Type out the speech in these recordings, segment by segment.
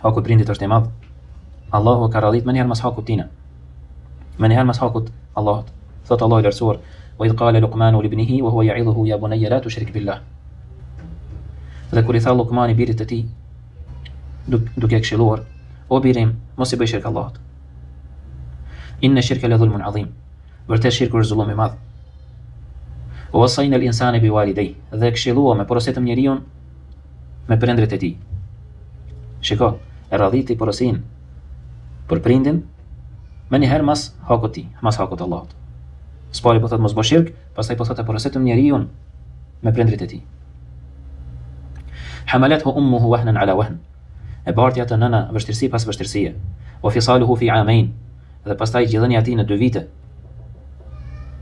haku i prindit është i madh. Allahu ka radhit më njëherë mas hakut tina. Më njëherë mas hakut Allahut. Thot Allahu i lartësuar: "Wa idh qala Luqmanu libnihi wa huwa ya'idhuhu ya bunayya la tushrik billah." Dhe kur i tha Luqmani birit të tij, duke këshilluar: "O birim, mos i bëj shirk Allahut. Inna shirka la dhulmun adhim." Vërtet shirku është zullum i madh. Wa wasayna al-insana biwalidayhi, dhe këshilluam me porositë njeriu me prindrit e tij. Shiko, e radhiti porosin për prindin më njëherë mas hakut ti, mas hakut Allahut. Spari po thot mos bëj shirk, pastaj po thot e porositë njeriu me prindrit e tij. Hamalathu ummuhu wahnan ala wahn. E barti atë nëna vështirësi pas vështirësie. Wa fisaluhu fi amain. Dhe pastaj gjithënia e tij në 2 vite.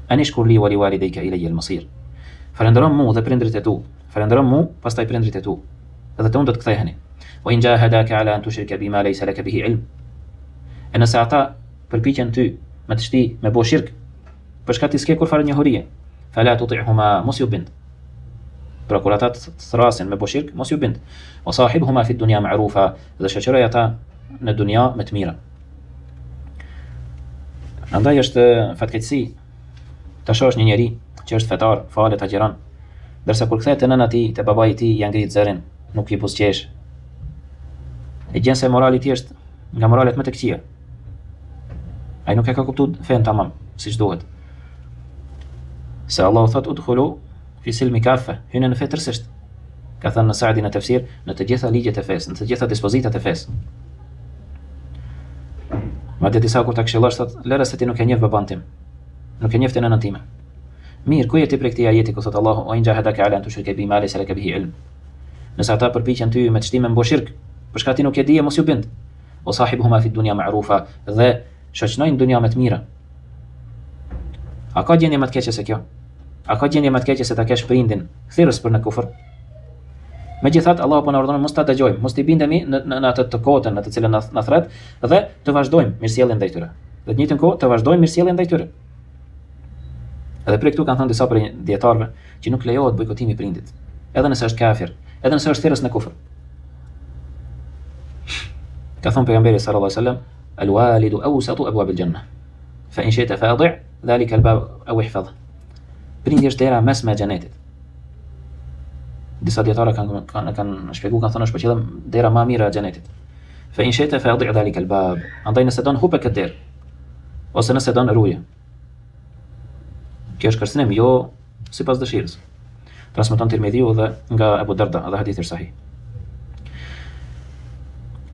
Anishkur li wa li walidayka ilayya al-masir. Falënderon mu dhe prindrit e tu. Falënderon mu, pastaj prindrit e tu. Edhe të unë do të ktheheni. Wa in jahadaka ala an tushrika bima laysa laka bihi ilm. E nëse ata përpiqen ty me të shti me bo shirk, për shkak të s'ke kur fare njohurie, fala tuti'huma, mos ju bind. Pra kur ata të thrasin me bo shirk, mos ju bind. Wa sahibhuma fi dunya ma'rufa, dhe shoqëroj ata në dunja me të mira. Andaj është fatkeqësi ta shohësh një njeri që është fetar, falet, agjeron, ndërsa kur kthehet te nëna ti, te babai i tij, ja ngrit zërin, nuk i buzëqesh. E gjen se morali i tij është nga moralet më të këqija. Ai nuk e ka kuptuar fen tamam, siç duhet. Se Allahu thot udkhulu fi silmi kaffa, hynë në fe tërësisht. Ka thënë në Saadi në tefsir, në të gjitha ligjet e fesë, në të gjitha dispozitat e fesë. Madje disa kur ta këshillosh thot, lëre se ti nuk e njeh baban tim. Nuk e njeh nënën time. Mirë, ku je ti prej këtij ajeti ku thot Allahu: "O in jahadaka ala an tushrika bima laysa laka bihi ilm." Nëse ata përpiqen ty me të shtime mbo shirk, për shkak ti nuk e di, mos ju bind. O sahibuhuma fi dunya ma'rufa, dhe shoqënojnë dunja me të mira. A ka gjendje më të keqe se kjo? A ka gjendje më të keqe se ta kesh prindin thirrës për në kufër? Megjithatë, Allahu po na urdhëron mos ta dëgjojmë, mos t'i bindemi në atë të kotën në të cilën na thret, dhe të vazhdojmë mirësjelljen ndaj tyre. Dhe të njëjtën kohë të vazhdojmë mirësjelljen ndaj tyre. Edhe prej këtu kanë thënë disa prej dietarëve që nuk lejohet bojkotimi i prindit, edhe nëse është kafir, edhe nëse është thirrës në kufër. Ka thënë pejgamberi sallallahu alaihi wasallam: "Al-walidu awsatu abwab al-janna, fa in shi'ta fa'di' dhalika al-bab aw ihfadh." Prindi është dera mesme e xhenetit. Disa dietarë kanë shpjeguar, kanë thënë është për qëllim dera më e mirë e xhenetit. Fa in shi'ta fa'di' dhalika al-bab. Andaj nëse don hupe këtë derë, ose nëse don ruje. Kjo është kërcënim, jo sipas dëshirës. Transmeton Tirmidhiu dhe nga Abu Darda, dhe hadithi është sahih.